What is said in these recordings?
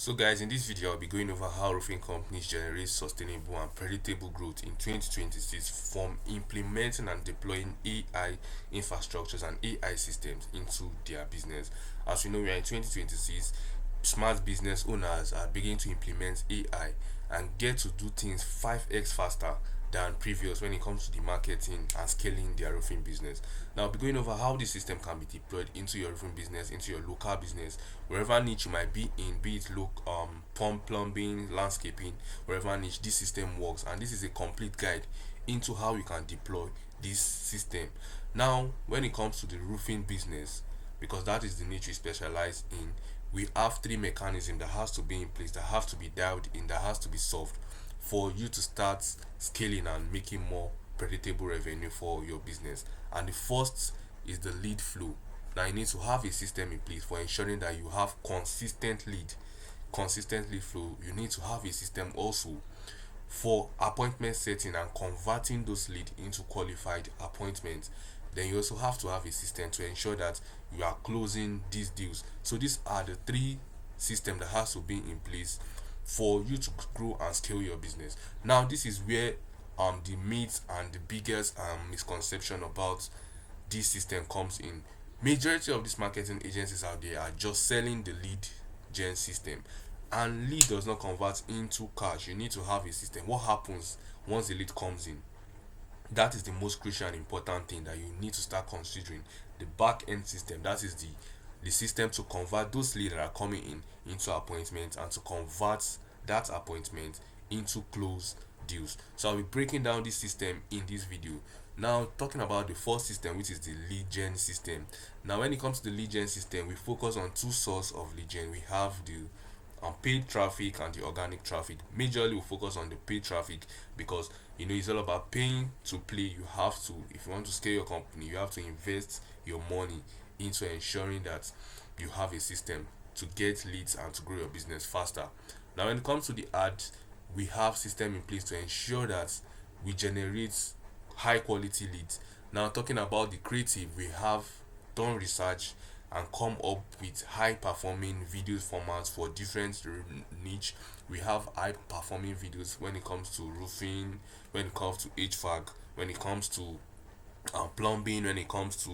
So guys, in this video I'll be going over how roofing companies generate sustainable and predictable growth in 2026 from implementing and deploying AI infrastructures and AI systems into their business. As we know, we are in 2026. Smart business owners are beginning to implement AI and get to do things 5x faster than previous when it comes to the marketing and scaling their roofing business. Now, I'll be going over how this system can be deployed into your roofing business, into your local business, wherever niche you might be in, be it pump plumbing, landscaping, wherever niche this system works. And this is a complete guide into how you can deploy this system. Now, when it comes to the roofing business, because that is the niche we specialize in, we have three mechanisms that has to be in place, that have to be dialed in, that has to be solved for you to start scaling and making more predictable revenue for your business. And the first is the lead flow. Now you need to have a system in place for ensuring that you have consistent lead flow. You need to have a system also for appointment setting and converting those leads into qualified appointments. Then you also have to have a system to ensure that you are closing these deals. So these are the three systems that has to be in place for you to grow and scale your business. Now this is where the myth and the biggest misconception about this system comes in. Majority of these marketing agencies out there are just selling the lead gen system, and lead does not convert into cash. You need to have a system. What happens once the lead comes in? That is the most crucial and important thing that you need to start considering. The back end system, that is the system to convert those leads that are coming in into appointments and to convert that appointment into closed deals. So I'll be breaking down this system in this video. Now, talking about the first system, which is the lead gen system. Now, when it comes to the lead gen system, we focus on two sources of lead gen. We have the paid traffic and the organic traffic. Majorly we focus on the paid traffic because it's all about paying to play. You have to, if you want to scale your company, you have to invest your money into ensuring that you have a system to get leads and to grow your business faster. Now when it comes to the ads, we have system in place to ensure that we generate high quality leads. Now talking about the creative, we have done research and come up with high performing video formats for different niche. We have high performing videos when it comes to roofing, when it comes to HVAC, when it comes to plumbing, when it comes to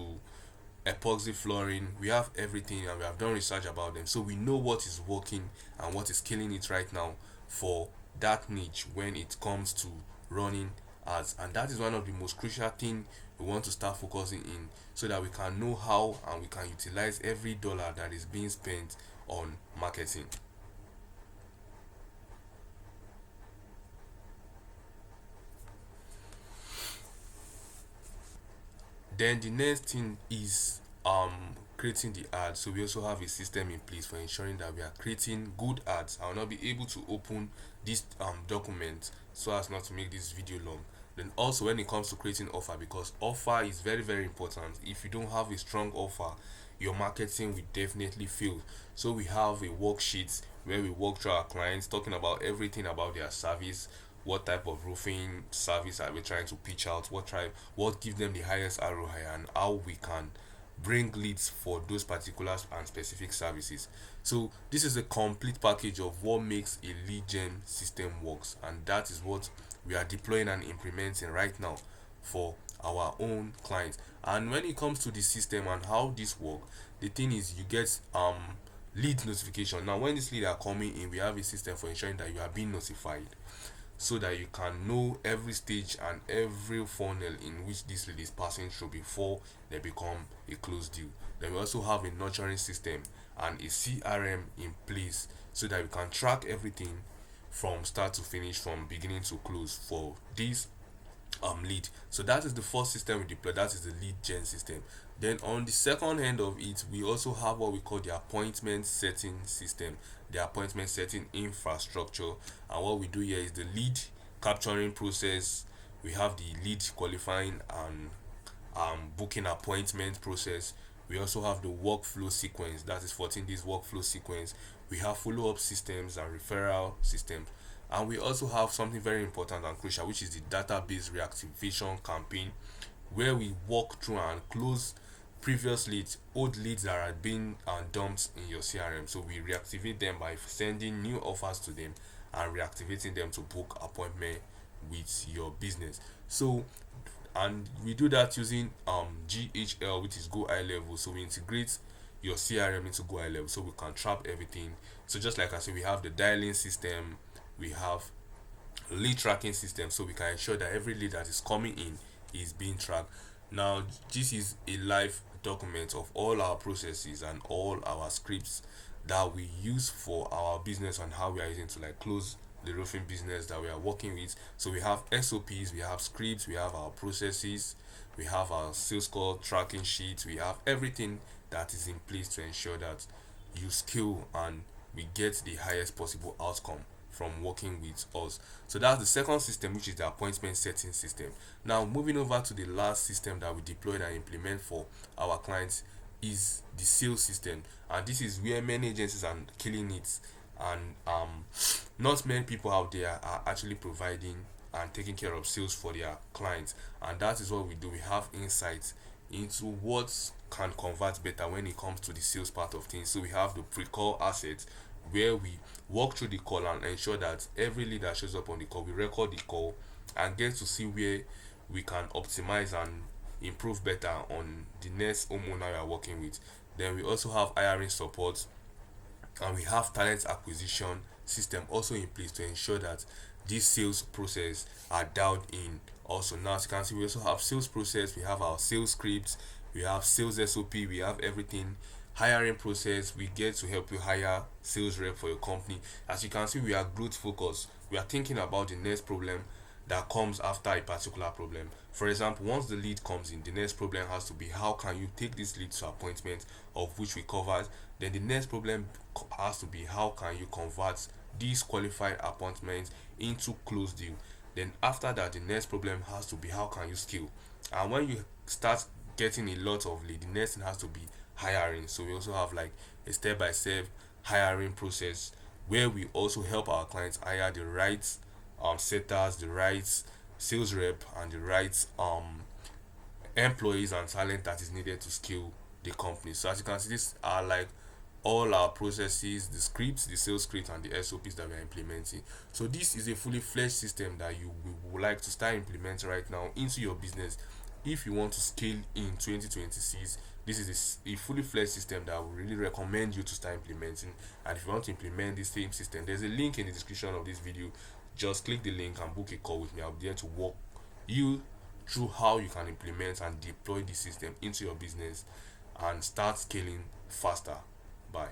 epoxy flooring. We have everything and we have done research about them, so we know what is working and what is killing it right now for that niche when it comes to running ads. And that is one of the most crucial thing we want to start focusing in, so that we can know how and we can utilize every dollar that is being spent on marketing. Then the next thing is creating the ads. So we also have a system in place for ensuring that we are creating good ads. I will not be able to open this document so as not to make this video long. Then also when it comes to creating offer, because offer is very very important. If you don't have a strong offer, your marketing will definitely fail. So we have a worksheet where we walk through our clients, talking about everything about their service, what type of roofing service are we trying to pitch out, what gives them the highest ROI, and how we can bring leads for those particular and specific services. So this is a complete package of what makes a lead gen system works, and that is what we are deploying and implementing right now for our own clients. And when it comes to the system and how this work, the thing is you get lead notification. Now when these leads are coming in, we have a system for ensuring that you are being notified, so that you can know every stage and every funnel in which this lead is passing through before they become a closed deal. Then we also have a nurturing system and a CRM in place, so that we can track everything from start to finish, from beginning to close for this lead. So that is the first system we deploy, that is the lead gen system. Then on the second end of it, we also have what we call the appointment setting system, the appointment setting infrastructure. And what we do here is the lead capturing process. We have the lead qualifying and booking appointment process. We also have the workflow sequence, that is 14 days workflow sequence. We have follow-up systems and referral systems. And we also have something very important and crucial, which is the database reactivation campaign, where we walk through and close previous leads, old leads that are being dumped in your CRM. So we reactivate them by sending new offers to them and reactivating them to book appointment with your business. So, and we do that using GHL, which is Go High Level. So we integrate your CRM into Go High Level so we can trap everything. So just like I said, we have the dialing system, we have lead tracking system, so we can ensure that every lead that is coming in is being tracked. Now this is a live document of all our processes and all our scripts that we use for our business and how we are using to like close the roofing business that we are working with. So we have SOPs, we have scripts, we have our processes, we have our sales call tracking sheets, we have everything that is in place to ensure that you scale and we get the highest possible outcome from working with us. So that's the second system, which is the appointment setting system. Now moving over to the last system that we deployed and implement for our clients is the sales system, and this is where many agencies are killing it, and not many people out there are actually providing and taking care of sales for their clients. And that is what we do. We have insights into what can convert better when it comes to the sales part of things. So we have the pre-call assets where we walk through the call and ensure that every lead that shows up on the call, we record the call and get to see where we can optimize and improve better on the next homeowner we are working with. Then we also have hiring support, and we have talent acquisition system also in place to ensure that this sales process are dialed in. Also, now as you can see, we also have sales process, we have our sales scripts, we have sales SOP, we have everything. Hiring process, we get to help you hire sales rep for your company. As you can see, we are growth focused. We are thinking about the next problem that comes after a particular problem. For example, once the lead comes in, the next problem has to be how can you take this lead to appointment, of which we covered. Then the next problem has to be how can you convert these qualified appointments into closed deal. Then after that, the next problem has to be how can you scale. And when you start getting a lot of lead, the next thing has to be hiring. So we also have like a step-by-step hiring process where we also help our clients hire the right setters, the right sales rep, and the right employees and talent that is needed to scale the company. So as you can see, these are like all our processes, the scripts, the sales script, and the SOPs that we are implementing. So this is a fully fledged system that you would like to start implementing right now into your business. If you want to scale in 2026, this is a fully fledged system that I would really recommend you to start implementing. And if you want to implement this same system, there's a link in the description of this video. Just click the link and book a call with me. I'll be there to walk you through how you can implement and deploy this system into your business and start scaling faster. Bye.